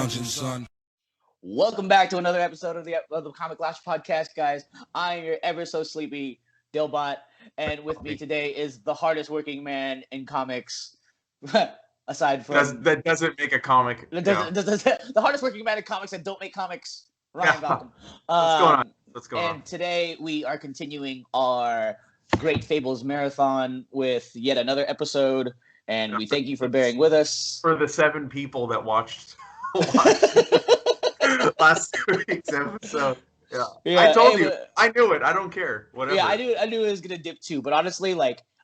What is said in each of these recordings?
lounging, son. Welcome back to another episode of the Comic Lounge podcast, guys. I am your ever so sleepy Dilbot, and with me today is the hardest working man in comics, aside from that doesn't make a comic. The hardest working man in comics that don't make comics, Ryan Gotham. What's going on? And today we are continuing our Great Fables marathon with yet another episode, and we thank you for bearing with us. For the 7 people that watched last week's episode. Yeah, I told you. I knew it. I don't care. Whatever. Yeah, I knew it was gonna dip too. But honestly,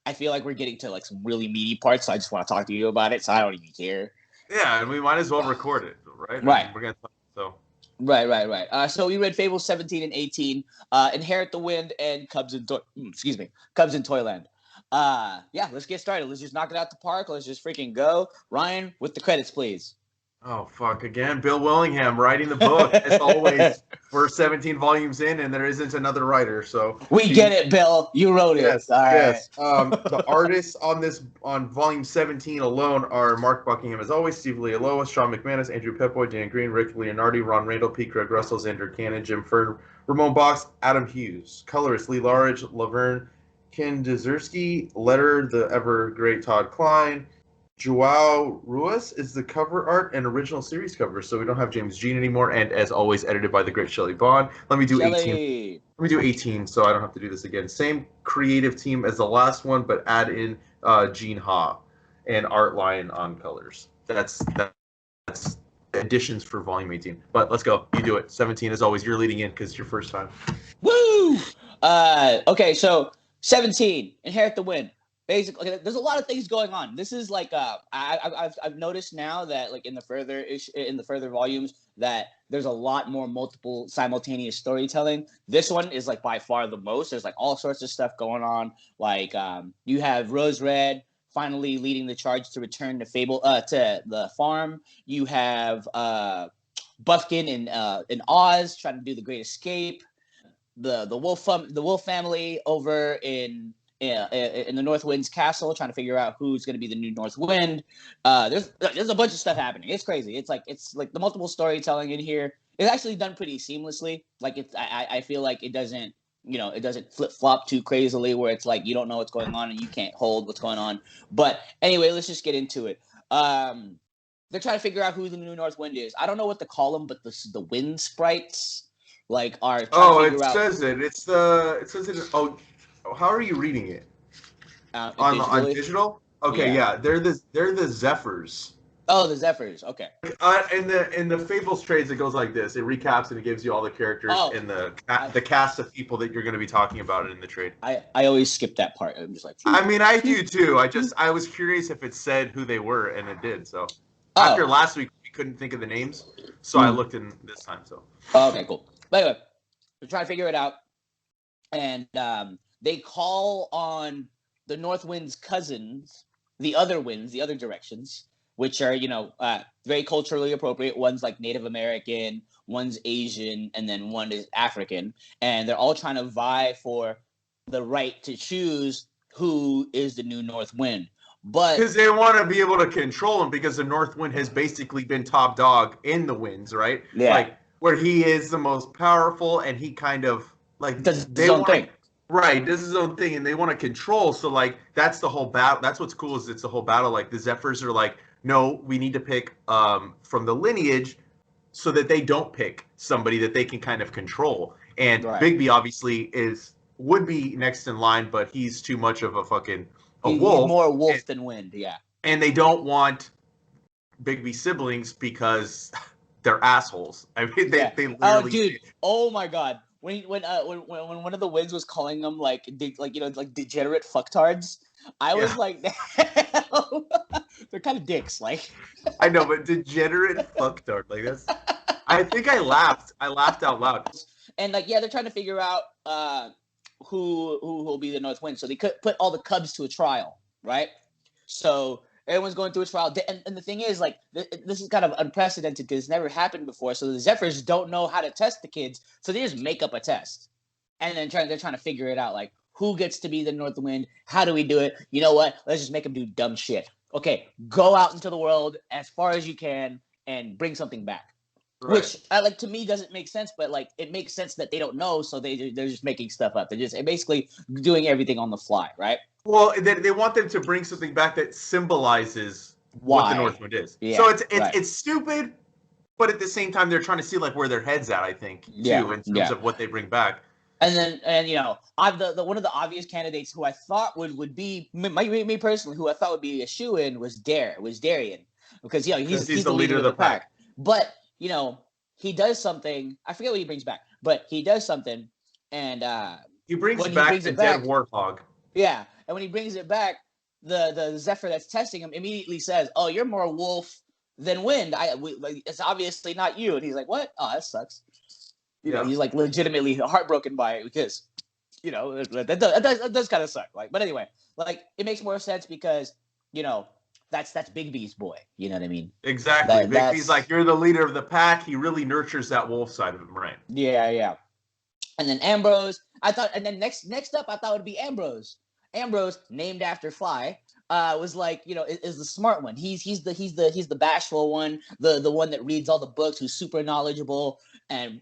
I feel like we're getting to some really meaty parts, so I just want to talk to you about it. So I don't even care. Yeah, and we might as well record it, right? Right. We're gonna talk, so. Right. So we read Fables 17 and 18, Inherit the Wind, and Cubs in Toyland. Yeah, let's get started. Let's just knock it out the park. Let's just freaking go. Ryan, with the credits, please. Oh, fuck. Again, Bill Willingham writing the book, as always. We're 17 volumes in, and there isn't another writer, so... We get it, Bill. You wrote it. Yes, all yes. Right. The artists on volume 17 alone are Mark Buckingham, as always, Steve Lealoa, Sean McManus, Andrew Peppoy, Dan Green, Rick Leonardi, Ron Randall, Pete Craig Russell, Xander Cannon, Jim Fern, Ramon Box, Adam Hughes. Colorist, Lee Larridge, Laverne Ken Dzersky, letterer, the ever great Todd Klein. Joao Ruiz is the cover art and original series cover, so we don't have James Jean anymore, and as always, edited by the great Shelley Bond. Let me do 18. Let me do 18, so I don't have to do this again. Same creative team as the last one, but add in Gene Ha and Art Lion on colors. That's additions for volume 18. But let's go. You do it. 17, as always, you're leading in because it's your first time. Woo! Okay, so 17, Inherit the Wind. Basically, there's a lot of things going on. This is I've noticed now that in the further volumes that there's a lot more multiple simultaneous storytelling. This one is by far the most. There's all sorts of stuff going on. You have Rose Red finally leading the charge to return to to the farm. You have Buffkin in Oz trying to do the Great Escape. The Wolf family over in the North Wind's castle, trying to figure out who's going to be the new North Wind. There's a bunch of stuff happening. It's crazy. It's the multiple storytelling in here. It's actually done pretty seamlessly. I feel like it doesn't flip flop too crazily where it's you don't know what's going on and you can't hold what's going on. But anyway, let's just get into it. They're trying to figure out who the new North Wind is. I don't know what to call them, but the wind sprites are trying to figure out. Says it. It says it. Oh. How are you reading it? On digital? Okay, yeah. They're the Zephyrs. Oh, the Zephyrs. Okay. In the Fables trades, it goes like this. It recaps and it gives you all the characters and the cast of people that you're going to be talking about in the trade. I always skip that part. I'm just I mean, I do too. I was curious if it said who they were, and it did. So after last week, we couldn't think of the names, so I looked in this time. So. Okay, cool. But anyway, we're trying to figure it out, and they call on the North Wind's cousins, the other winds, the other directions, which are, very culturally appropriate. One's Native American, one's Asian, and then one is African. And they're all trying to vie for the right to choose who is the new North Wind. But because they want to be able to control him, because the North Wind has basically been top dog in the winds, right? Yeah. Where he is the most powerful, and he kind of does his own thing. Right, does his own thing, and they want to control. So that's the whole battle. That's what's cool, is it's the whole battle. The Zephyrs are no, we need to pick from the lineage, so that they don't pick somebody that they can kind of control. And Bigby obviously would be next in line, but he's too much of a fucking wolf. He's more wolf than wind, yeah. And they don't want Bigby siblings because they're assholes. I mean, they literally. Oh, dude! Oh my God! When one of the winds was calling them degenerate fucktards, I was they're kind of dicks. I know, but degenerate fucktard, that's. I think I laughed. I laughed out loud. And they're trying to figure out who will be the North Wind. So they could put all the Cubs to a trial, right? So everyone's going through a trial, and the thing is, this is kind of unprecedented because it's never happened before. So the Zephyrs don't know how to test the kids, so they just make up a test, and then they're trying to figure it out, who gets to be the North Wind? How do we do it? You know what? Let's just make them do dumb shit. Okay, go out into the world as far as you can and bring something back. Right. Which like to me doesn't make sense, but like it makes sense that they don't know, so they're just making stuff up. They're just basically doing everything on the fly, right? Well, they want them to bring something back that symbolizes what the Why? Northwind is. Yeah, So it's right. it's stupid, but at the same time they're trying to see like where their heads at. I think Yeah, too in terms yeah. of what they bring back. And you know, I'm the one of the obvious candidates who I thought would be me personally, who I thought would be a shoe-in was Darian, because you know he's the leader of the pack. But you know, he does something. I forget what he brings back, but he does something, and He brings when he back brings the it dead back, warthog. yeah, and when he brings it back, the Zephyr that's testing him immediately says, "Oh, you're more wolf than wind. It's obviously not you." And he's like, "What? Oh, that sucks." You know, he's like legitimately heartbroken by it because, you know, that does kind of suck. Like, but anyway, like it makes more sense because, you know, that's Big B's boy. You know what I mean? Exactly. Big B's like, you're the leader of the pack. He really nurtures that wolf side of him, right? Yeah, yeah. And then Ambrose, I thought, and then next up, I thought it would be Ambrose. Ambrose, named after Fly, was like, you know, is the smart one. He's the bashful one, the one that reads all the books, who's super knowledgeable, and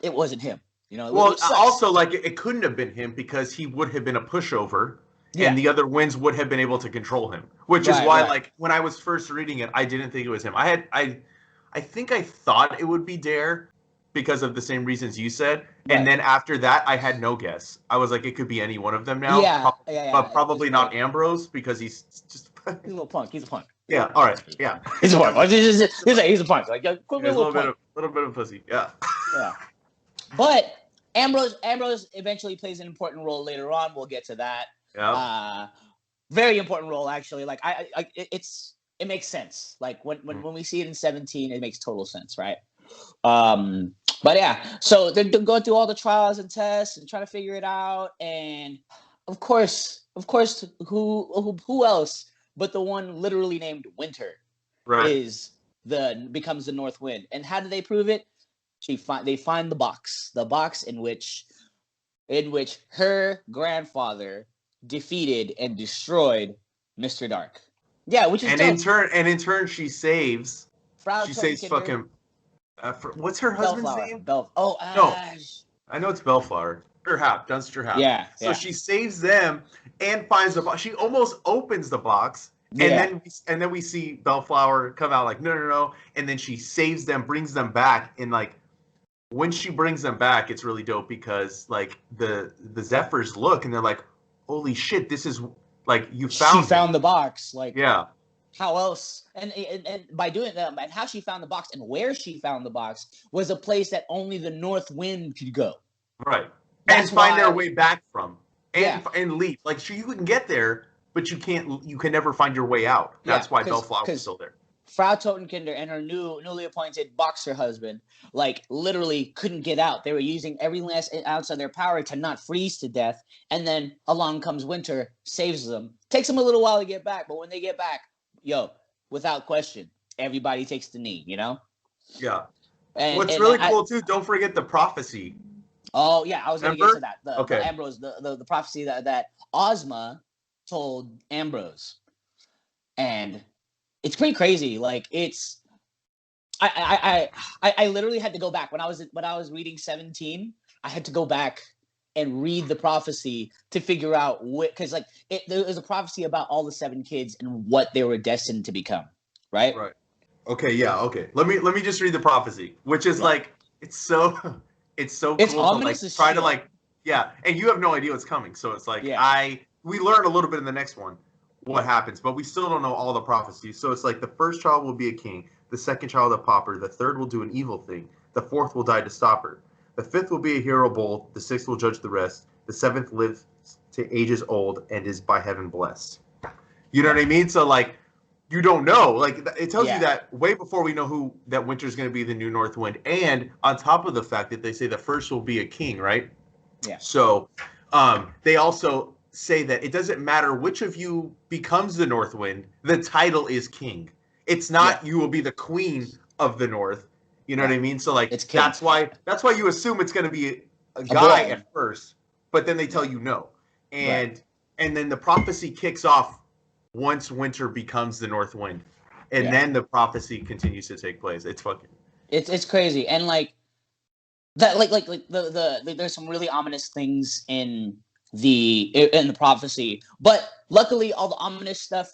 it wasn't him. You know, well, also like it couldn't have been him because he would have been a pushover, and the other winds would have been able to control him. Which is why, like, when I was first reading it, I didn't think it was him. I think I thought it would be Dare because of the same reasons you said, and then after that, I had no guess. I was like, it could be any one of them now. But probably not Ambrose because he's just he's a little punk. He's a punk. Yeah. All right. Yeah. He's a punk. He's a punk. Like a little bit of pussy. Yeah. Yeah. But Ambrose eventually plays an important role later on. We'll get to that. Yeah. Very important role actually. Like it makes sense. Like when we see it in 17, it makes total sense, right? But yeah, so they're going through all the trials and tests and trying to figure it out. And of course, who else but the one literally named Winter becomes the North Wind. And how do they prove it? They find the box in which her grandfather defeated and destroyed Mr. Dark. Yeah, which is in turn she saves fucking what's her husband's name? No, I know it's Bellflower. Dunster Hap. Yeah. So she saves them and finds the box. She almost opens the box. And then we see Bellflower come out like no, and then she saves them, brings them back, and like when she brings them back, it's really dope because like the Zephyrs look and they're like, holy shit, this is like she found the box. Like how else? And by doing that, and how she found the box and where she found the box was a place that only the North Wind could go. Right. And find their way back from and leave. Like you can get there, but you can never find your way out. That's why Bellflower was still there. Frau Totenkinder and her newly appointed boxer husband, like, literally couldn't get out. They were using every last ounce of their power to not freeze to death. And then along comes Winter, saves them. Takes them a little while to get back, but when they get back, without question, everybody takes the knee, you know? Yeah. What's really cool, too, don't forget the prophecy. Oh, yeah, I was going to get to that. The Ambrose, the prophecy that Ozma told Ambrose. And it's pretty crazy. Like I literally had to go back when I was reading 17. I had to go back and read the prophecy to figure out because like there was a prophecy about all the 7 kids and what they were destined to become. Right. Right. Okay. Yeah. Okay. Let me just read the prophecy, which is like it's so cool. It's to ominous like try to like and you have no idea what's coming. So it's like we learn a little bit in the next one what happens, but we still don't know all the prophecies. So it's like the first child will be a king, the second child a pauper, the third will do an evil thing, the fourth will die to stop her, the fifth will be a hero bold, the sixth will judge the rest, the seventh lives to ages old and is by heaven blessed. You know what I mean? So like you don't know. Like it tells you that way before we know that Winter's going to be the new North Wind, and on top of the fact that they say the first will be a king, right? Yeah. So they also say that it doesn't matter which of you becomes the North Wind, the title is king. It's not you will be the queen of the North. You know what I mean? So like that's why you assume it's going to be a guy at first, but then they tell you no. And then the prophecy kicks off once Winter becomes the North Wind. and then the prophecy continues to take place. It's fucking. It's crazy, and like that, like the there's some really ominous things in the prophecy, but luckily all the ominous stuff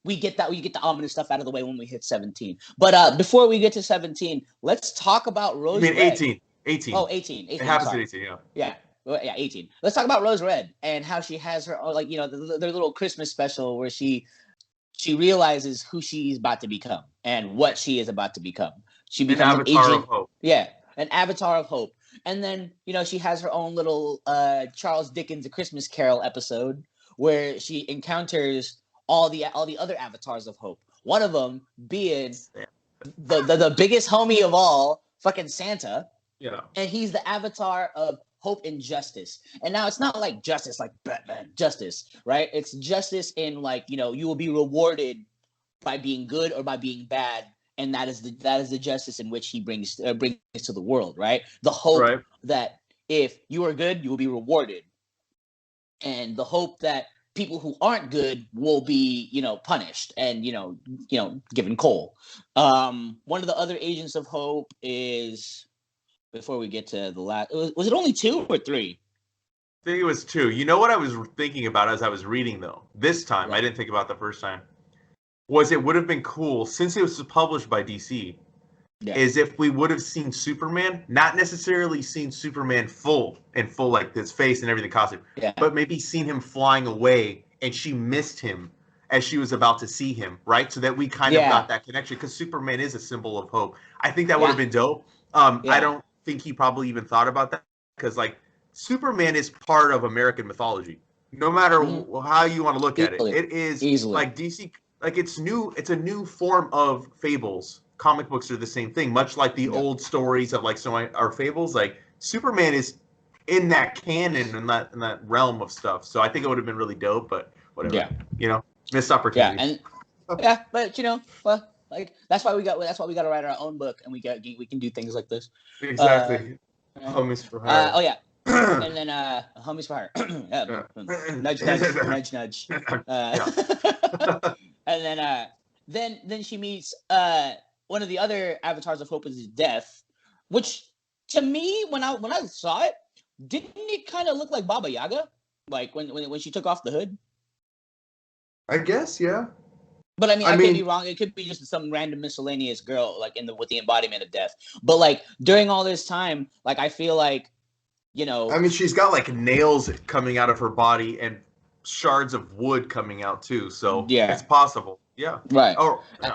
we get the ominous stuff out of the way when we hit 17. But before we get to 17, let's talk about You Rose mean Red. 18? 18. Oh, 18. It 18. happens Sorry. at 18. Yeah. Yeah. Well, yeah, 18. Let's talk about Rose Red and how she has her, like, their little Christmas special where she realizes who she's about to become and what she is about to become. She becomes an avatar of hope. Yeah, an avatar of hope. And then, she has her own little Charles Dickens A Christmas Carol episode where she encounters all the other avatars of hope. One of them being the biggest homie of all, fucking Santa. Yeah. And he's the avatar of hope and justice. And now it's not like justice like Batman justice, right? It's justice in like, you will be rewarded by being good or by being bad, and that is the justice in which he brings to the world, right? The hope that if you are good, you will be rewarded, and the hope that people who aren't good will be, punished and given coal. One of the other agents of hope is, before we get to the last, was it only 2 or 3? I think it was 2. You know what I was thinking about as I was reading, though? This time, I didn't think about the first time. Was it would have been cool, since it was published by DC, is if we would have seen Superman, not necessarily seen Superman full like his face and everything costume, but maybe seen him flying away and she missed him as she was about to see him, right? So that we kind of got that connection, because Superman is a symbol of hope. I think that would have been dope. I don't think he probably even thought about that, because like Superman is part of American mythology. No matter how you want to look at it, it is like DC. Like it's a new form of Fables. Comic books are the same thing, much like the old stories of like our Fables. Like Superman is in that canon and that realm of stuff. So I think it would have been really dope, but whatever. Missed opportunity. But well, like that's why we got to write our own book, and we can do things like this. Exactly. Homies for hire. And then homies for hire. Nudge, nudge, nudge, nudge. And then she meets one of the other avatars of hope is Death, which to me, when I saw it, didn't it kind of look like Baba Yaga, like when she took off the hood? I guess, yeah. But I mean, I could be wrong. It could be just some random miscellaneous girl, like with the embodiment of death. But like during all this time, like I feel like, she's got like nails coming out of her body and shards of wood coming out too. So it's possible. Yeah. Right. Oh. Yeah.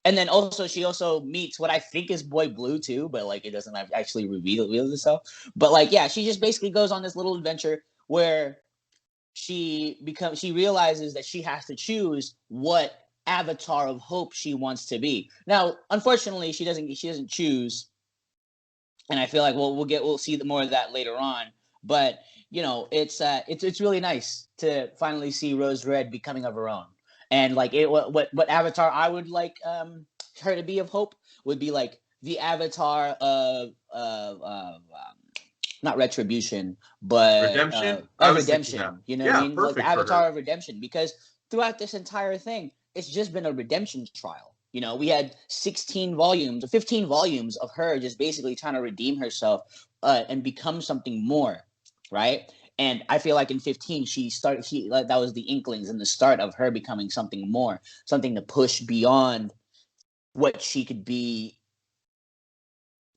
And then also she meets what I think is Boy Blue too, but like it doesn't actually reveal itself. But like she just basically goes on this little adventure where she realizes that she has to choose what avatar of hope she wants to be. Now, unfortunately, she doesn't choose, and I feel like we'll see more of that later on. But it's really nice to finally see Rose Red becoming of her own. And like what avatar I would like her to be of hope would be like the avatar of not retribution, but redemption. Redemption. You know what I mean? Like the avatar of redemption, because throughout this entire thing, it's just been a redemption trial. We had 16 volumes or 15 volumes of her just basically trying to redeem herself and become something more, right? And I feel like in 15, that was the inklings and the start of her becoming something more, something to push beyond what she could be,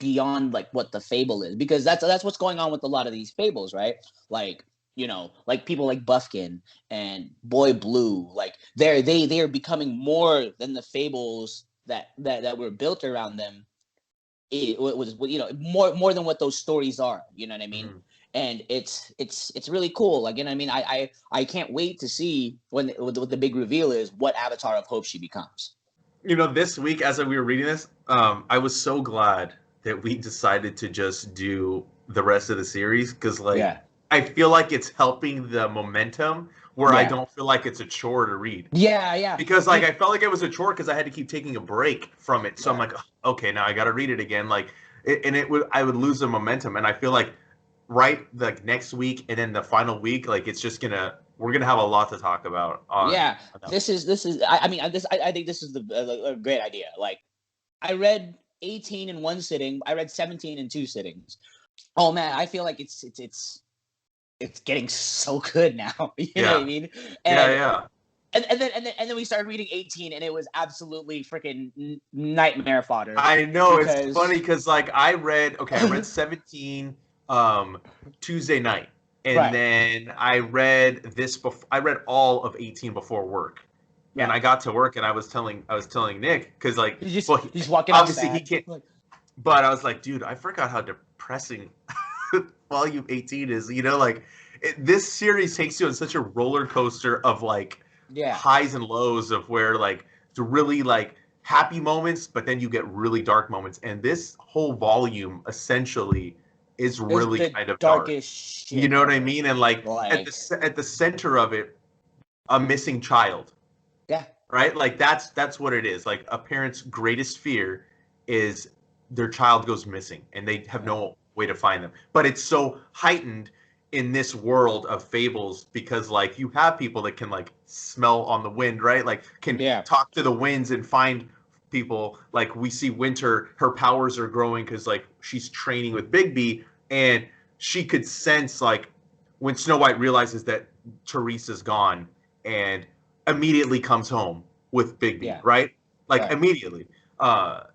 beyond like what the fable is, because that's what's going on with a lot of these fables, right? Like, like people like Buffkin and Boy Blue, like they are becoming more than the fables that were built around them. It was more than what those stories are. You know what I mean? Mm-hmm. And it's really cool. Like, I mean, I can't wait to see what the big reveal is, what avatar of hope she becomes. This week as we were reading this, I was so glad that we decided to just do the rest of the series, because I feel like it's helping the momentum where I don't feel like it's a chore to read. Yeah. Because like I felt like it was a chore because I had to keep taking a break from it. So I'm like, okay, now I got to read it again. Like, I would lose the momentum, and I feel like next week and then the final week, like it's just gonna we're gonna have a lot to talk about on that. this is. I think this is a great idea. Like, I read 18 in one sitting. I read 17 in two sittings. Oh man, I feel like it's getting so good now. You know what I mean? And, Yeah. And then we started reading 18, and it was absolutely freaking nightmare fodder. I know, it's funny because like I read 17 Tuesday night, and then I read all of 18 before work. And I got to work, and I was telling Nick, because like, he's walking obviously outside. he can't, but I was like, dude, I forgot how depressing volume 18 is. Like this series takes you on such a roller coaster of like highs and lows of where like it's really like happy moments, but then you get really dark moments. And this whole volume essentially is really kind of dark. Shit you know what I mean? And like at the center of it, a missing child. Yeah. Right? Like that's what it is. Like a parent's greatest fear is their child goes missing and they have no way to find them. But it's so heightened in this world of Fables because like you have people that can like smell on the wind, right? Like can talk to the winds and find people. Like we see Winter, her powers are growing because like she's training with Bigby, and she could sense like when Snow White realizes that Teresa's gone and immediately comes home with Bigby, right? Like immediately.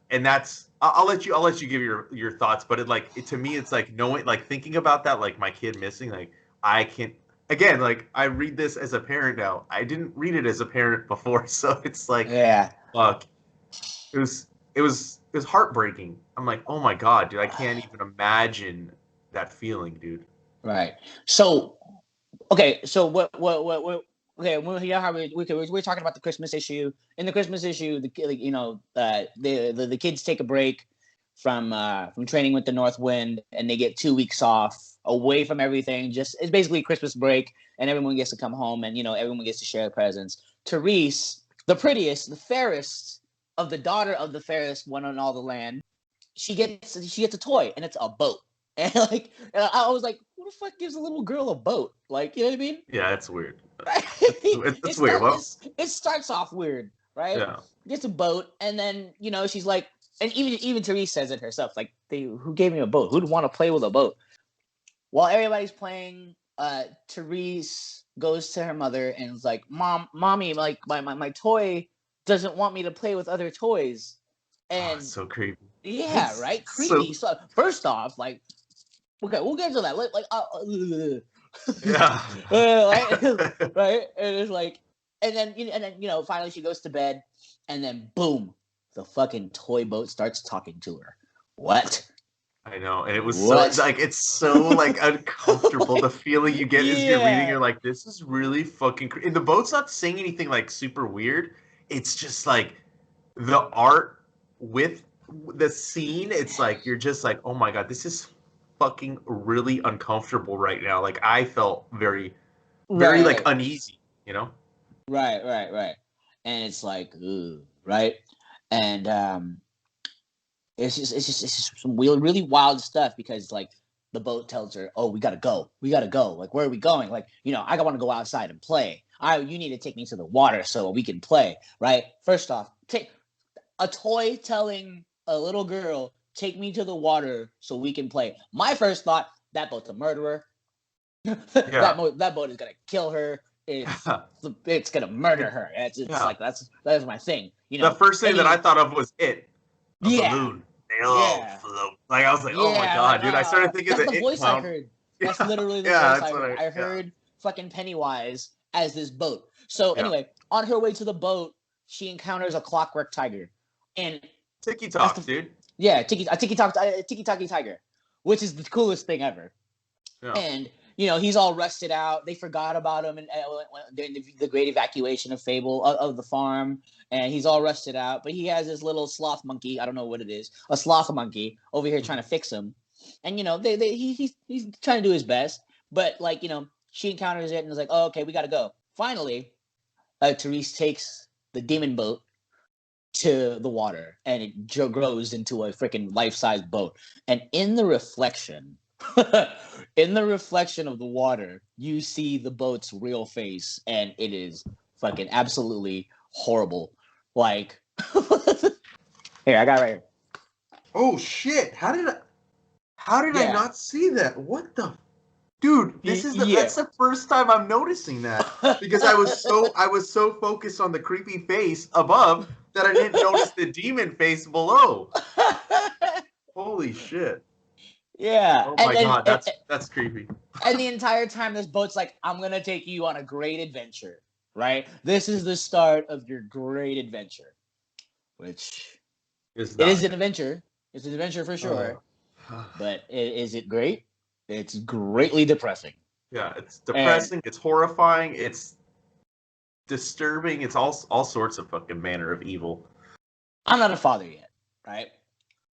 And that's I'll let you give your thoughts, but to me it's like knowing, like thinking about that, like my kid missing, like I can't, again, like I read this as a parent now. I didn't read it as a parent before, so it's like fuck. It was heartbreaking. I'm like, oh my god, dude, I can't even imagine that feeling, dude. Right. So okay, so what okay, well, how we're talking about the Christmas issue. In the Christmas issue, the kids take a break from training with the North Wind, and they get 2 weeks off away from everything. Just it's basically Christmas break, and everyone gets to come home, and everyone gets to share presents. Therese, the prettiest, the fairest of the daughter of the fairest one on all the land, she gets a toy, and it's a boat. And I was like, who the fuck gives a little girl a boat? Like, you know what I mean? Yeah, it's weird. Right? It's weird. It starts off weird, right? Yeah. Gets a boat, and then she's like, and even Therese says it herself, like, who gave me a boat? Who'd want to play with a boat? While everybody's playing, Therese goes to her mother and is like, mommy, like my toy doesn't want me to play with other toys. And so creepy. Yeah, right? Creepy. So first off, like, okay, we'll get to that. Right? And it's like, and then finally she goes to bed, and then boom, the fucking toy boat starts talking to her. What? I know, and it was so like it's so like uncomfortable. The feeling you get as you're reading, you're like, this is really fucking. And the boat's not saying anything like super weird. It's just like the art with the scene. It's like you're just like, oh my god, this is fucking really uncomfortable right now. Like I felt very like uneasy, Right. And it's like, ooh, right? And it's just some really wild stuff because like the boat tells her, oh, we gotta go. Like, where are we going? Like, I want to go outside and play. You need to take me to the water so we can play, right? First off, take a toy telling a little girl, take me to the water so we can play. My first thought, that boat's a murderer. That boat is gonna kill her. It's gonna murder her. It's like that's my thing. The first thing that I thought of was it. A balloon. Like I was like, oh my god, dude. I started thinking that's the voice I heard. That's literally the voice I heard. I heard fucking Pennywise as this boat. So anyway, on her way to the boat, she encounters a clockwork tiger. And Tiki Talk, dude. Yeah, Tiki Taki tiger, which is the coolest thing ever. Yeah. And he's all rusted out. They forgot about him during the great evacuation of Fable of the farm, and he's all rusted out. But he has this little sloth monkey. I don't know what it is. A sloth monkey over here trying to fix him, and he's trying to do his best. But like she encounters it and is like, oh, okay, we gotta go. Finally, Therese takes the demon boat to the water, and it grows into a freaking life-size boat. And in the reflection In the reflection of the water, you see the boat's real face, and it is fucking absolutely horrible. Like, here, I got it right here. Oh shit! How did I Yeah. not see that? What the dude? Yeah. That's the first time I'm noticing that because I was so focused on the creepy face above that I didn't notice the demon face below. Holy shit! Yeah, Oh and my then god, that's creepy. and the entire time this boat's like, I'm gonna take you on a great adventure, right? This is the start of your great adventure, which It's it is not. an adventure. It's an adventure for Uh, sure, but is it great? It's greatly depressing. yeah, it's And depressing. It's horrifying. It's disturbing. It's all sorts of fucking manner of evil. I'm not a father yet, right?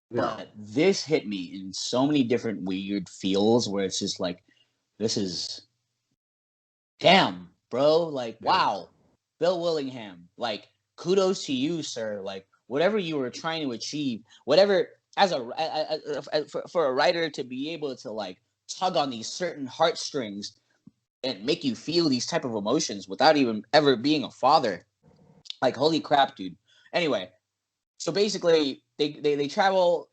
Yeah. But this hit me in so many different weird feels where it's just like, this is damn, bro. Like, Yeah. wow, Bill Willingham. Like, kudos to you, sir. Like, whatever you were trying to achieve, whatever as for a writer to be able to like tug on these certain heartstrings and make you feel these type of emotions without even ever being a father. Like, holy crap, dude. Anyway, so basically they travel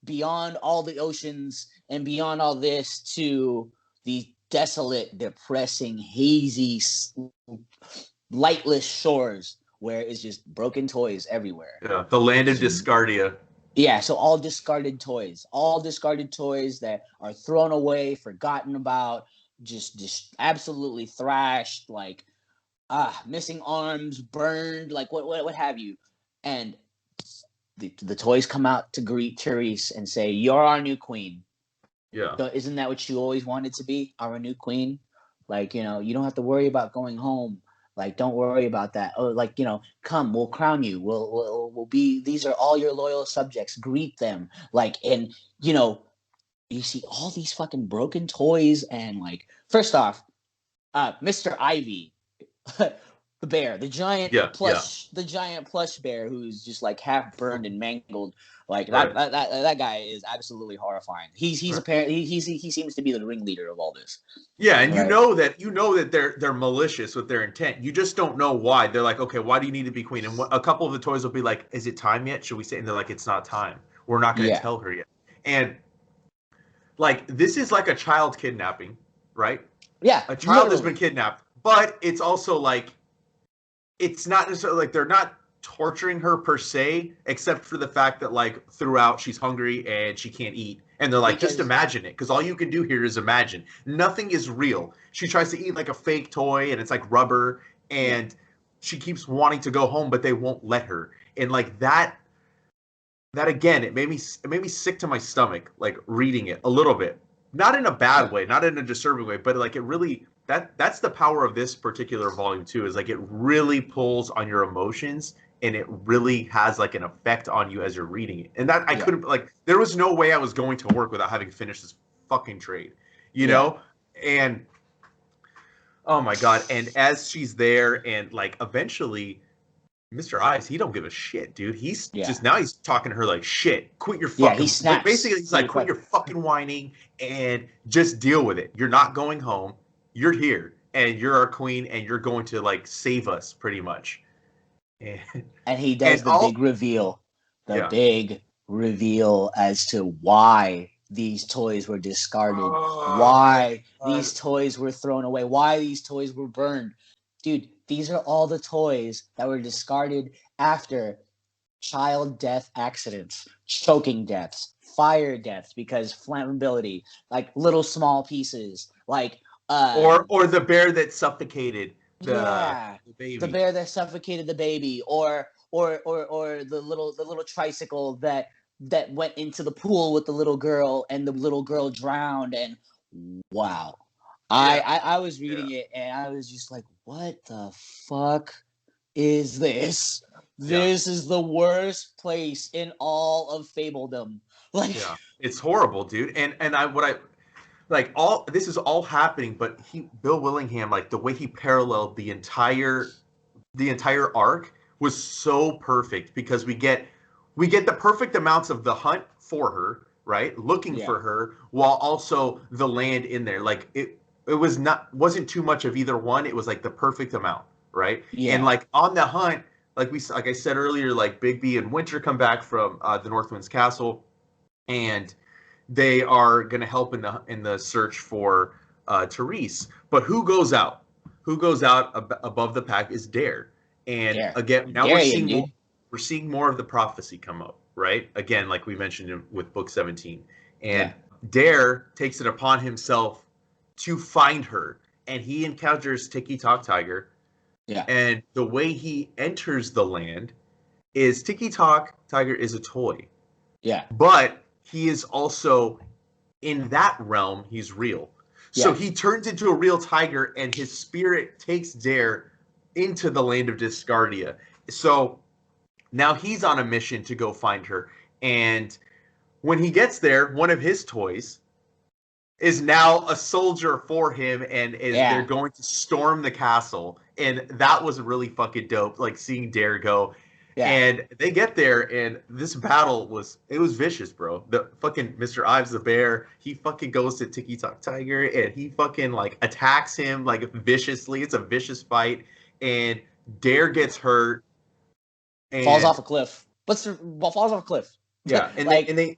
beyond all the oceans and beyond all this to the desolate, depressing, hazy, lightless shores where it's just broken toys everywhere. Yeah. The land of Discardia. Yeah, so all discarded toys that are thrown away, forgotten about, just absolutely thrashed, like missing arms, burned, like what have you. And the toys come out to greet Therese and say, "You're our new queen." Yeah. So isn't that what you always wanted to be, our new queen? Like, you don't have to worry about going home. Like, don't worry about that. Oh, like, come, we'll crown you. We'll be. These are all your loyal subjects. Greet them. Like, and you know, you see all these fucking broken toys, and like, first off, Mr. Ivy, the bear, Yeah. Yeah. the giant plush bear who's just like half burned and mangled. Like that Right. that that, that guy is absolutely horrifying. He's Right. apparently he seems to be the ringleader of all this. Yeah, and Right. you know that they're malicious with their intent. You just don't know why. They're like, okay, why do you need to be queen? And a couple of the toys will be like, is it time yet? Should we say? And they're like, it's not time. We're not going to Yeah. tell her yet. And like, this is like a child kidnapping, right? Yeah. A child has been Literally. kidnapped, but it's also like it's not necessarily like they're not torturing her per se, except for the fact that like throughout she's hungry and she can't eat. And they're like, just Because imagine it, because all you can do here is imagine. Nothing is real. She tries to eat like a fake toy and it's like rubber, yeah. and she keeps wanting to go home, but they won't let her. And like that again, it made me sick to my stomach, like reading it a little bit. Not in a bad Yeah. way, not in a disturbing way, but like it really that's the power of this particular volume too, is like it really pulls on your emotions and it really has like an effect on you as you're reading it. And that I Yeah. couldn't like there was no way I was going to work without having finished this fucking trade. You Yeah. know? And oh my god, and as she's there and like eventually Mr. Ives, he don't give a shit, dude. He's Yeah. just now he's talking to her like shit. Quit your Yeah. He fucking like snaps basically he's like pretty quit quick. your fucking whining and just deal with it. You're not going home. You're here and you're our queen and you're going to like save us pretty much. And, And he and does all the yeah. big reveal as to why these toys were discarded, Oh my why god. these toys were thrown away, why these toys were burned. Dude, these are all the toys that were discarded after child death accidents, choking deaths, fire deaths because flammability, like little small pieces, like Or the bear that suffocated yeah, the the baby. bear that suffocated the baby, or the little tricycle that went into the pool with the little girl and the little girl drowned. And wow, I Yeah. I, I was Yeah. reading it and I was just like, what the fuck is this? Yeah. This is the worst place in all of Fabledom. Like, Yeah. It's horrible, dude. And I what I like all this is all happening, but he Bill Willingham, like the way he paralleled the entire arc was so perfect because we get the perfect amounts of the hunt for her, right? Looking Yeah. for her, while also the land in there. Like it wasn't too much of either one. It was like the perfect amount, right? And Yeah. like on the hunt, like I said earlier, like Bigby and Winter come back from the Northwind's castle, and they are going to help in the search for Therese. But who goes out? Who goes out above the pack is Dare. And Dare. again, now Darian, dude. we're seeing more of the prophecy come up, right? Again, like we mentioned with book 17. Yeah. And Dare takes it upon himself to find her, and he encounters Tiki Talk Tiger. Yeah. And the way he enters the land is Tiki Talk Tiger is a toy, Yeah. but he is also in that realm, he's real. So Yeah. he turns into a real tiger, and his spirit takes Dare into the land of Discardia. So now he's on a mission to go find her. And when he gets there, one of his toys is now a soldier for him, and they're Yeah. going to storm the castle. And that was really fucking dope, like seeing Dare go. Yeah. And they get there, and this battle was vicious, bro. The fucking Mr. Ives the bear, he fucking goes to Tiki Talk Tiger, and he fucking like attacks him like viciously. It's a vicious fight, and Dare gets hurt, Falls and off a cliff. Falls off a cliff. yeah, and they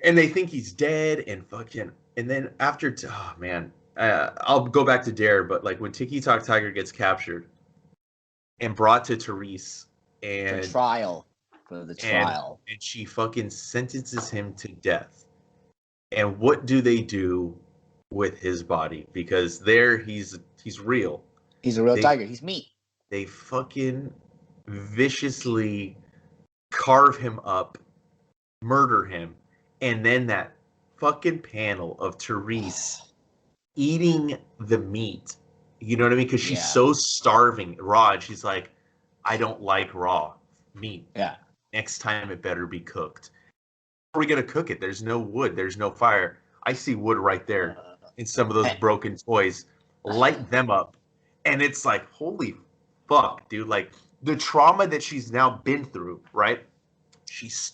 Like, think he's dead, and fucking, and then after, oh man, I'll go back to Dare, but like when Tiki Talk Tiger gets captured and brought to Therese, for and trial. For the and trial. and she fucking sentences him to death. And what do they do with his body? Because there he's real. He's a real They tiger. He's meat. they fucking viciously carve him up, murder him, and then that fucking panel of Therese eating the meat. You know what I mean? Because she's Yeah. so starving, raw, and she's like, I don't like raw meat. Yeah. Next time it better be cooked. How are we gonna cook it? There's no wood, there's no fire. I see wood right there in some of those broken toys. Light them up. And it's like, holy fuck, dude. Like the trauma that she's now been through, right? She's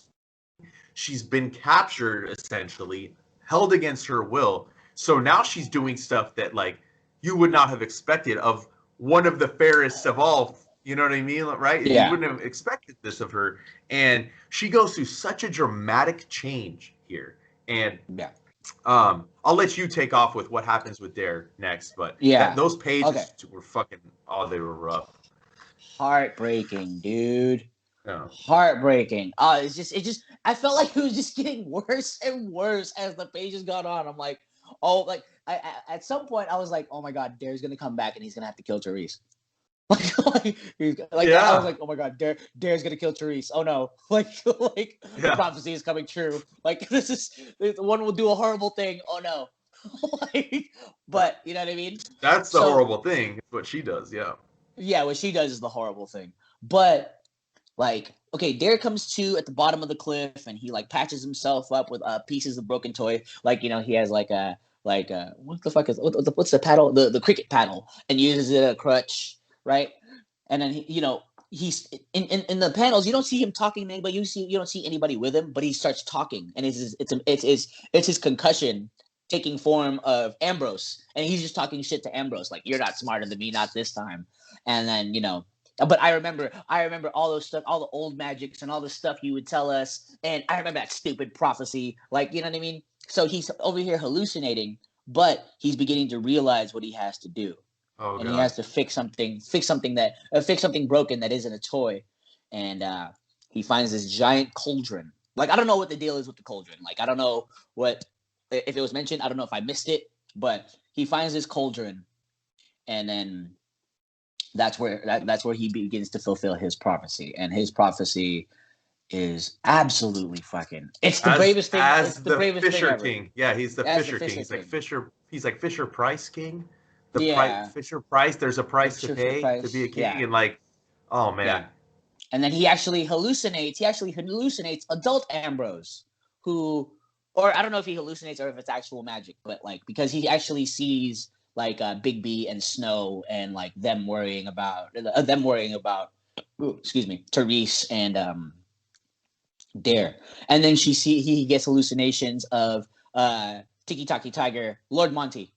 been captured essentially, held against her will. So now she's doing stuff that like you would not have expected of one of the fairest of all. You know what I mean? Right? You Yeah. wouldn't have expected this of her. And she goes through such a dramatic change here. And Yeah. I'll let you take off with what happens with Dare next, but Yeah. those pages Okay. were fucking, oh, they were rough. Heartbreaking, dude. Yeah. Heartbreaking. I felt like it was just getting worse and worse as the pages got on. I'm like, oh, like at some point I was like, oh my god, Dare's gonna come back and he's gonna have to kill Therese. I was like, oh my god, Dare's gonna kill Therese. Oh no, like the prophecy is coming true. Like the one will do a horrible thing. Oh no, but you know what I mean. That's the horrible thing. It's what she does. Yeah. Yeah, what she does is the horrible thing. But like, okay, Dare comes to at the bottom of the cliff, and he like patches himself up with pieces of broken toy. Like, you know, he has like a what the fuck is what's the paddle? The cricket paddle, and uses it as a crutch, right? And then he's in the panels. You don't see him talking to anybody. You don't see anybody with him, but he starts talking, and it's his concussion taking form of Ambrose, and he's just talking shit to Ambrose, like, you're not smarter than me, not this time. And then but I remember all those stuff, all the old magics and all the stuff you would tell us, and I remember that stupid prophecy, like, you know what I mean. So he's over here hallucinating, but he's beginning to realize what he has to do. Oh, and God. he has to fix something broken that isn't a toy. And he finds this giant cauldron. Like, I don't know what the deal is with the cauldron. Like, I don't know what if it was mentioned. I don't know if I missed it, but he finds this cauldron, and then that's where he begins to fulfill his prophecy. And his prophecy is absolutely fucking. It's the bravest thing. As It's the bravest Fisher thing ever. King. Yeah, he's the As Fisher King. He's like Fisher. He's like Fisher Price King. Yeah. Fisher Price. There's a price to Fisher pay Price, to be a king, yeah. and like, oh man. Yeah. And then he actually hallucinates adult Ambrose, who, or I don't know if he hallucinates or if it's actual magic, but like, because he actually sees like Big B and Snow, and like them worrying about Therese and Dare. And then he gets hallucinations of Tiki Taki Tiger, Lord Monty,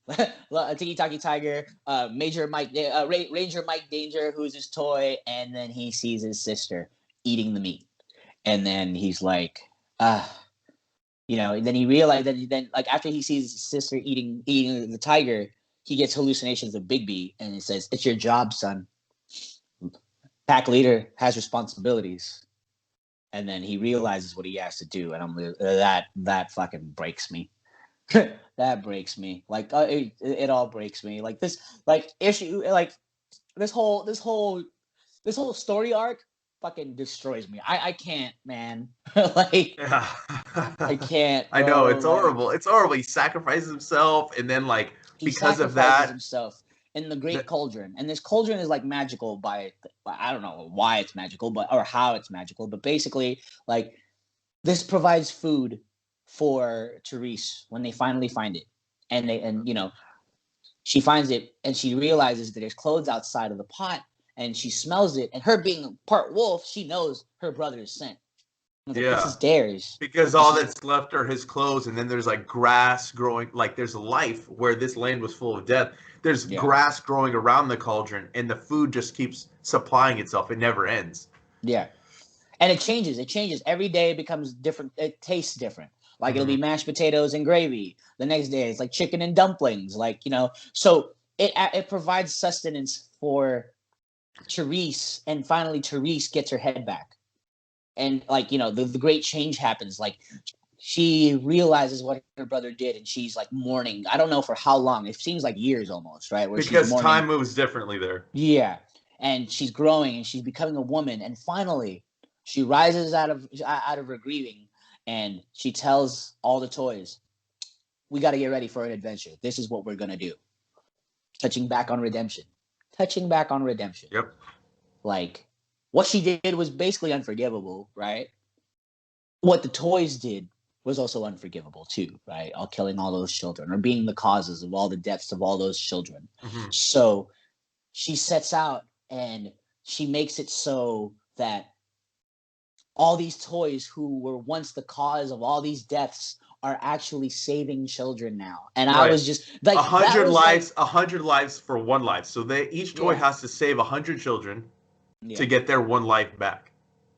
Tiki Taki Tiger, Major Mike, Ranger Mike Danger, who's his toy, and then he sees his sister eating the meat, and then he's like, and then he realized that then like after he sees his sister eating the tiger, he gets hallucinations of Bigby, and it says, "It's your job, son. Pack leader has responsibilities." And then he realizes what he has to do, and that fucking breaks me. That breaks me. Like it all breaks me. Like this, like issue, like this whole story arc fucking destroys me. I can't, man. Like Yeah. I can't, I know, bro. it's Like horrible. It's horrible. He sacrifices himself, and then like he because of sacrifices that, himself in the Great Cauldron, and this cauldron is like magical by I don't know why it's magical, but or how it's magical, but basically like this provides food for Therese when they finally find it, and she finds it and she realizes that there's clothes outside of the pot, and she smells it, and her being part wolf, she knows her brother's scent. I was like, this yeah, is theirs. because This all is that's left are his clothes, and then there's like grass growing. Like there's life where this land was full of death. There's yeah. grass growing around the cauldron, and the food just keeps supplying itself. It never ends. Yeah. And it changes. It changes. Every day it becomes different. It tastes different. Like it'll be mashed potatoes and gravy. The next day it's like chicken and dumplings. Like, so it provides sustenance for Therese, and finally Therese gets her head back. And like, the great change happens. Like she realizes what her brother did, and she's like mourning. I don't know for how long. It seems like years almost, right? Where she's Because mourning. time moves differently there. Yeah. And she's growing and she's becoming a woman, and finally she rises out of her grieving, and she tells all the toys, "We got to get ready for an adventure. This is what we're going to do." Touching back on redemption. Touching back on redemption. Yep. Like what she did was basically unforgivable, right? What the toys did was also unforgivable too, right? All killing all those children, or being the causes of all the deaths of all those children. Mm-hmm. So she sets out and she makes it so that all these toys who were once the cause of all these deaths are actually saving children now. And I Right. was just like, 100 lives, like, 100 lives for one life. So each toy has to save 100 children to get their one life back,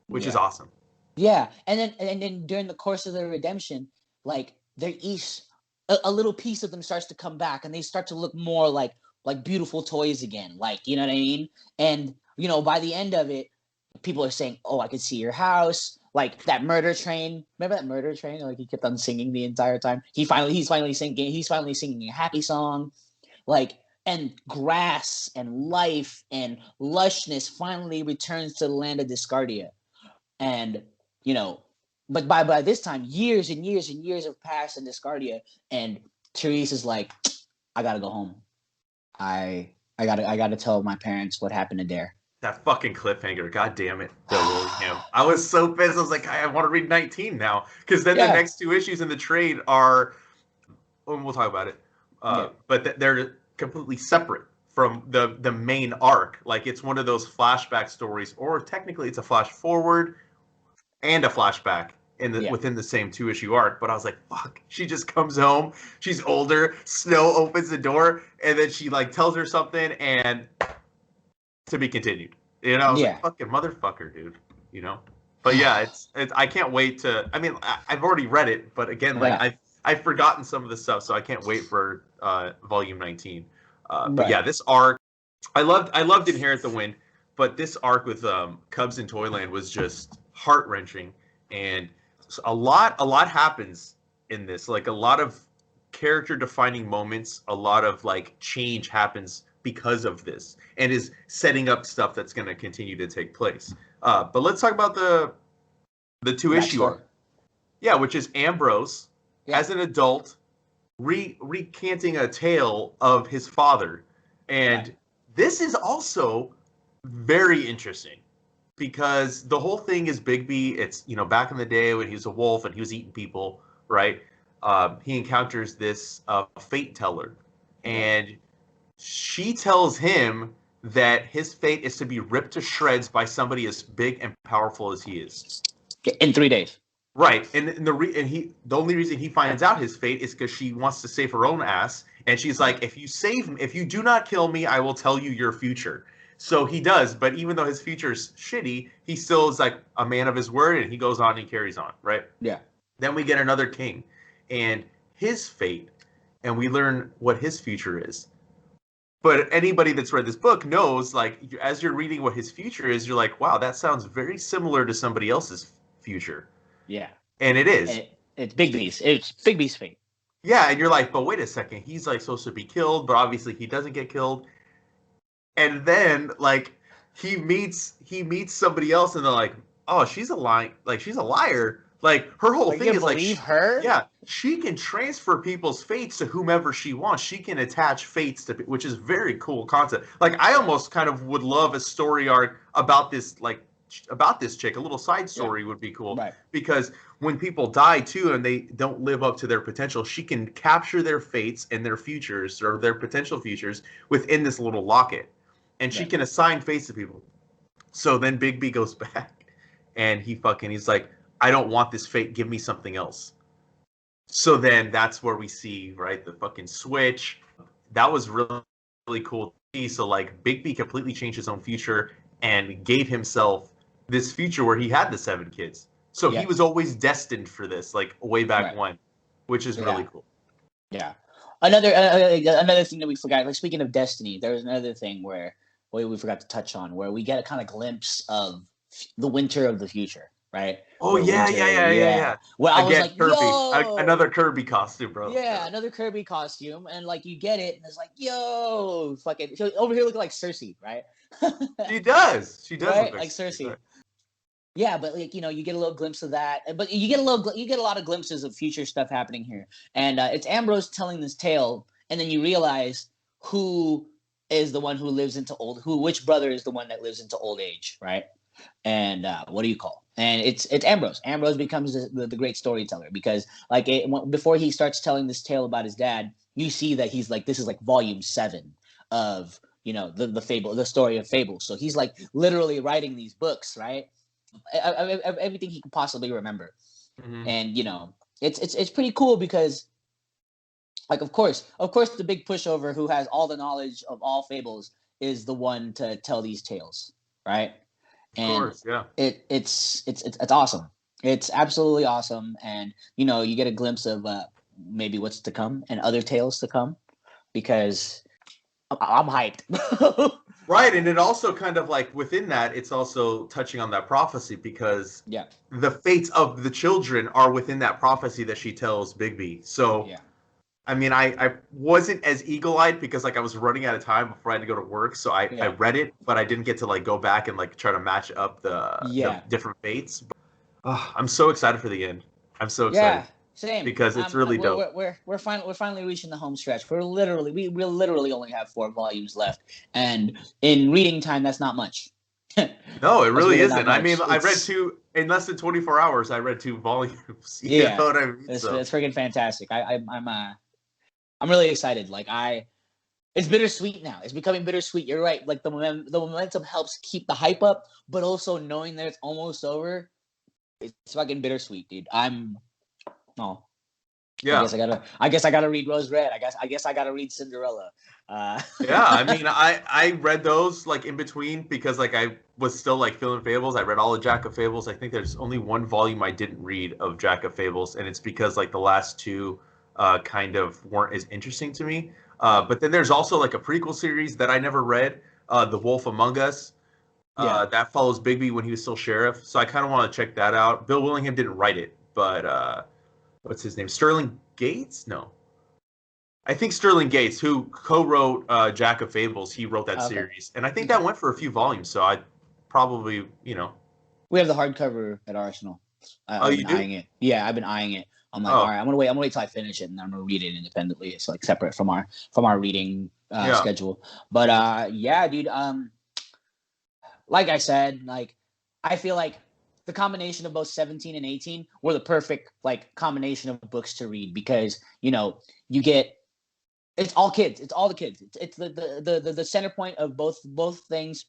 which is awesome. Yeah, and then during the course of their redemption, like they're each a little piece of them starts to come back, and they start to look more like beautiful toys again. Like, you know what I mean? And by the end of it, people are saying, "Oh, I could see your house." Like that murder train. Remember that murder train? Like he kept on singing the entire time. He's finally singing. He's finally singing a happy song. Like, and grass and life and lushness finally returns to the land of Discardia. And but by this time, years and years and years have passed in Discardia, and Therese is like, "I gotta go home. I gotta tell my parents what happened to Dare." That fucking cliffhanger, god damn it, Bill Willingham. I was so pissed. I was like, I want to read 19 now, because then the next two issues in the trade are, and we'll talk about it, but they're completely separate from the main arc. Like it's one of those flashback stories, or technically it's a flash forward and a flashback within the same 2-issue arc. But I was like, fuck, she just comes home, she's older, Snow opens the door, and then she like tells her something, and to be continued. I was like, fucking motherfucker, dude. But yeah, it's I can't wait to. I mean, I've already read it, but again, like I've forgotten some of the stuff, so I can't wait for volume 19. But yeah, this arc, I loved Inherit the Wind, but this arc with Cubs in Toyland was just heart wrenching, and a lot happens in this. Like a lot of character defining moments, a lot of like change happens because of this, and is setting up stuff that's going to continue to take place. But let's talk about the 2-issue arc. Yeah, which is Ambrose as an adult recanting a tale of his father. And this is also very interesting because the whole thing is Bigby. It's, back in the day when he was a wolf and he was eating people, right? He encounters this fate teller, and she tells him that his fate is to be ripped to shreds by somebody as big and powerful as he is. In 3 days. Right, and the only reason he finds out his fate is because she wants to save her own ass, and she's like, if you do not kill me, I will tell you your future. So he does, but even though his future's shitty, he still is like a man of his word, and he goes on and he carries on, right? Yeah. Then we get another king, and his fate, and we learn what his future is. But anybody that's read this book knows, like, as you're reading what his future is, you're like, wow, that sounds very similar to somebody else's future. Yeah. And it is. It's Big B's. It's Big B's fate. Yeah, and you're like, but wait a second, he's like supposed to be killed, but obviously he doesn't get killed. And then like he meets somebody else, and they're like, oh, she's a liar. Like her whole Like, thing you is like, believe her? yeah, she can transfer people's fates to whomever she wants. She can attach fates to, which is very cool concept. Like I almost kind of would love a story arc about this, like about this chick. A little side story would be cool, Right. because when people die too and they don't live up to their potential, she can capture their fates and their futures or their potential futures within this little locket, and she Right. can assign fates to people. So then Big B goes back and he's like, I don't want this fate, give me something else. So then that's where we see, right, the fucking switch. That was really, really cool to see. So like Big B completely changed his own future and gave himself this future where he had the 7 kids. So he Yeah. was always destined for this, like way back Right. when, which is really Yeah. cool. Yeah. Another thing that we forgot, like speaking of destiny, there was another thing where we forgot to touch on, where we get a kind of glimpse of the winter of the future, right? Oh Where yeah, winter, yeah, yeah, yeah, yeah. Where I was Again, like, Kirby, another yo, Kirby costume, bro. yeah, another Kirby costume, and like you get it, and it's like, yo, fucking over here looking like Cersei, right? She does. She does look Right, like like Cersei, Cersei. right? Yeah, but like you get a little glimpse of that, but you get a lot of glimpses of future stuff happening here, and it's Ambrose telling this tale, and then you realize who is the one who lives into which brother is the one that lives into old age, right? And what do you call? And it's Ambrose. Ambrose becomes the great storyteller, because like before he starts telling this tale about his dad, you see that he's like, this is like volume 7 of the story of Fables. So he's like literally writing these books, right? Everything he could possibly remember, Mm-hmm. and it's pretty cool, because like of course the big pushover who has all the knowledge of all Fables is the one to tell these tales, right? Of And course, yeah. it's awesome. It's absolutely awesome, and you get a glimpse of maybe what's to come and other tales to come, because I'm hyped. Right, and it also kind of like within that, it's also touching on that prophecy, because Yeah, the fates of the children are within that prophecy that she tells Bigby. So, yeah, I mean, I wasn't as eagle-eyed because like I was running out of time before I had to go to work, so I yeah, read it, but I didn't get to like go back and like try to match up the yeah. different fates. But, I'm so excited for the end. I'm so excited Yeah, same. because it's really dope. We're finally reaching the home stretch. We literally only have 4 volumes left, and in reading time, that's not much. No, it That's really really not isn't. I mean, much. I read It's two in less than 24 hours. I read 2 volumes. You know Yeah, what I mean? So it's freaking fantastic. I'm really excited. It's bittersweet now. It's becoming bittersweet. You're right. Like the momentum helps keep the hype up, but also knowing that it's almost over, it's fucking bittersweet, dude. Oh, yeah, I guess I gotta read Rose Red. I guess I gotta read Cinderella. yeah. I mean, I read those like in between because like I was still like feeling Fables. I read all of Jack of Fables. I think there's only one volume I didn't read of Jack of Fables, and it's because like the last two kind of weren't as interesting to me. But then there's also like a prequel series that I never read, The Wolf Among Us. Yeah. That follows Bigby when he was still sheriff, so I kind of want to check that out. Bill Willingham didn't write it, but what's his name? Sterling Gates? No, I think Sterling Gates, who co-wrote Jack of Fables, he wrote that Okay. series, and I think Okay. that went for a few volumes. So I probably, We have the hardcover at Arsenal. oh, I've you been do? eyeing it. Yeah, I've been eyeing it. I'm like, all Oh, right, I'm gonna wait. I'm gonna wait till I finish it, and then I'm gonna read it independently. It's like separate from our reading yeah, schedule. But yeah, dude. Like I said, like I feel like the combination of both 17 and 18 were the perfect like combination of books to read, because you get it's all kids. It's all the kids. It's the center point of both things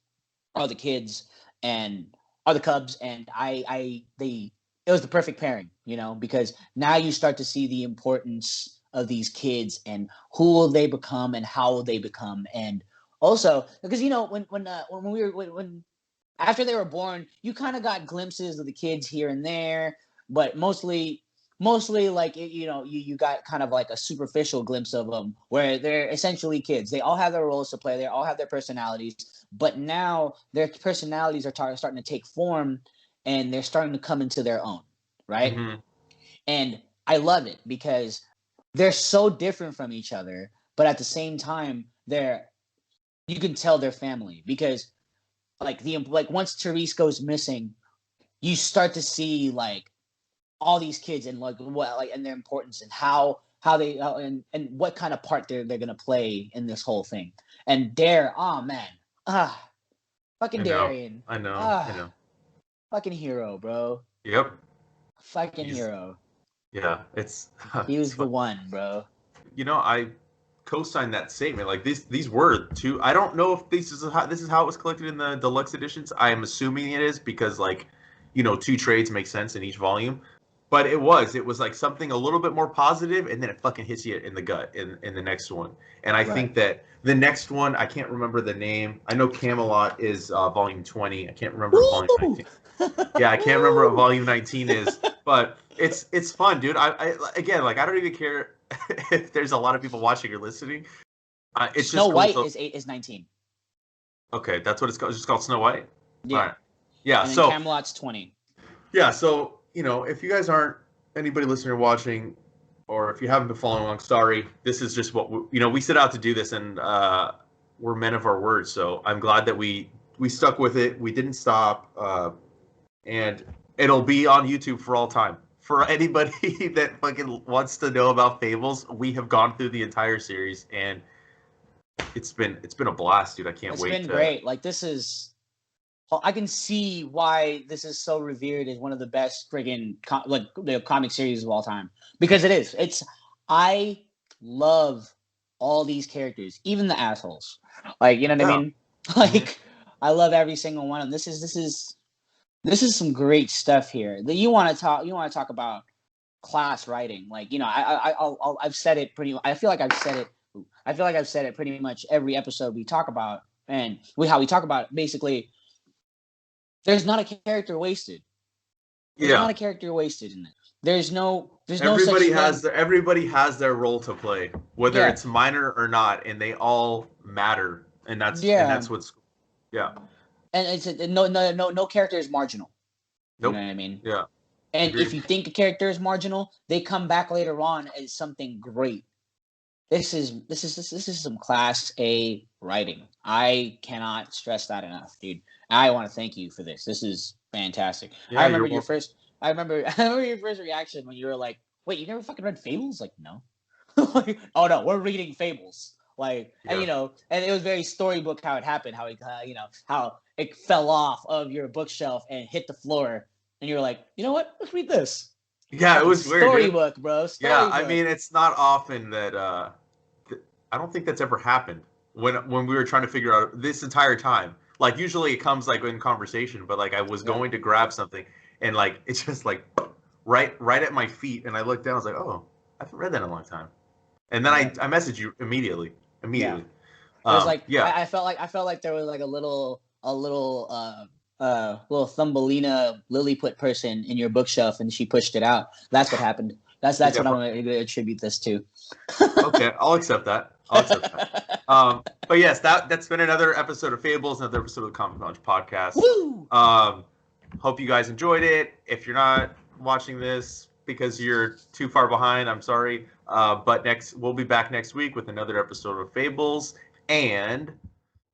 are the kids and are the Cubs, and I they it was the perfect pairing, because now you start to see the importance of these kids and who will they become and how will they become, and also because when we were when after they were born, you kind of got glimpses of the kids here and there, but mostly like you got kind of like a superficial glimpse of them where they're essentially kids. They all have their roles to play. They all have their personalities, but now their personalities are starting to take form and they're starting to come into their own, right? Mm-hmm. And I love it because they're so different from each other, but at the same time, you can tell they're family because like once Therese goes missing, you start to see like all these kids and like what like and their importance and how they and what kind of part they're gonna play in this whole thing. And Dare, oh man, fucking I know. Darian, I know. I ah, know. fucking hero, bro, Yep. fucking He's hero. yeah. It's He it's was the fun. one, bro. I co-signed that statement. Like these were two. I don't know if this is how it was collected in the deluxe editions. I am assuming it is because like, two trades make sense in each volume. But it was like something a little bit more positive, and then it fucking hits you in the gut in the next one. And I Right. think that the next one, I can't remember the name. I know Camelot is volume 20. I can't remember if volume Woo! 19. Yeah, I can't remember what volume 19 is, but it's fun, dude. I again, like I don't even care if there's a lot of people watching or listening. It's Snow just cool White to. is 19. Okay, that's what it's called. It's just called Snow White. All Yeah, right. Yeah. and then So Camelot's 20. yeah. So if you guys aren't anybody listening or watching, or if you haven't been following along, sorry. This is just what we set out to do this, and we're men of our words. So I'm glad that we stuck with it. We didn't stop. And it'll be on YouTube for all time. For anybody that fucking wants to know about Fables, we have gone through the entire series, and it's been a blast, dude. I can't It's wait been to. great. Like this is I can see why this is so revered as one of the best friggin' like the comic series of all time because it is. I love all these characters, even the assholes. Like you know what I Yeah. mean? Hmm. Like I love every single one of them. This is some great stuff here. That you want to talk. You want to talk about class writing. Like I've said it pretty. I feel like I've said it. I feel like I've said it pretty much every episode we talk about, and how we talk about it. Basically, there's not a character wasted. There's not Yeah. a character wasted in it. There's no such thing. Everybody has their role to play, whether Yeah, it's minor or not, and they all matter, and yeah, that's what's. Yeah. and no character is marginal. You know Nope. what I mean? Yeah. And if Agreed. you think a character is marginal, they come back later on as something great. This is some class A writing. I cannot stress that enough, dude. I want to thank you for this. This is fantastic. I Yeah, you're remember your welcome. first. I remember your first reaction when you were like, "Wait, you never fucking read Fables?" Like, no. Like, oh no, we're reading Fables. Like, and Yeah. and it was very storybook how it happened, how it, how it fell off of your bookshelf and hit the floor, and you were like, you know what? Let's read this. Yeah, it Fucking was weird, dude. storybook, bro. Yeah, I Storybook. mean, it's not often that I don't think that's ever happened when we were trying to figure out this entire time. Like usually it comes like in conversation, but like I was Yeah. going to grab something and like it's just like right at my feet, and I looked down. I was like, oh, I haven't read that in a long time. And then I Yeah. I messaged you immediately. Yeah. Immediately. There's like Yeah. I felt like there was like little Thumbelina Lilliput person in your bookshelf and she pushed it out. That's what happened. That's Yeah. what I'm gonna attribute this to. Okay, I'll accept that. I'll accept that. But yes, that's been another episode of Fables, another episode of the Comic Lounge podcast. Woo! Hope you guys enjoyed it. If you're not watching this because you're too far behind, I'm sorry. But we'll be back next week with another episode of Fables. And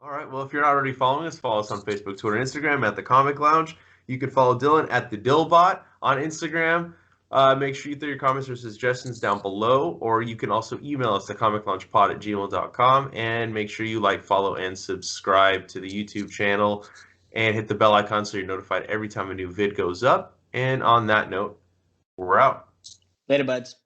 all right, well, if you're not already following us, follow us on Facebook, Twitter, and Instagram at the Comic Lounge. You can follow Dylan at the Dillbot on Instagram. Make sure you throw your comments or suggestions down below, or you can also email us at comicloungepod@gmail.com, and make sure you like, follow, and subscribe to the YouTube channel, and hit the bell icon so you're notified every time a new vid goes up. And on that note, we're out. Later, buds.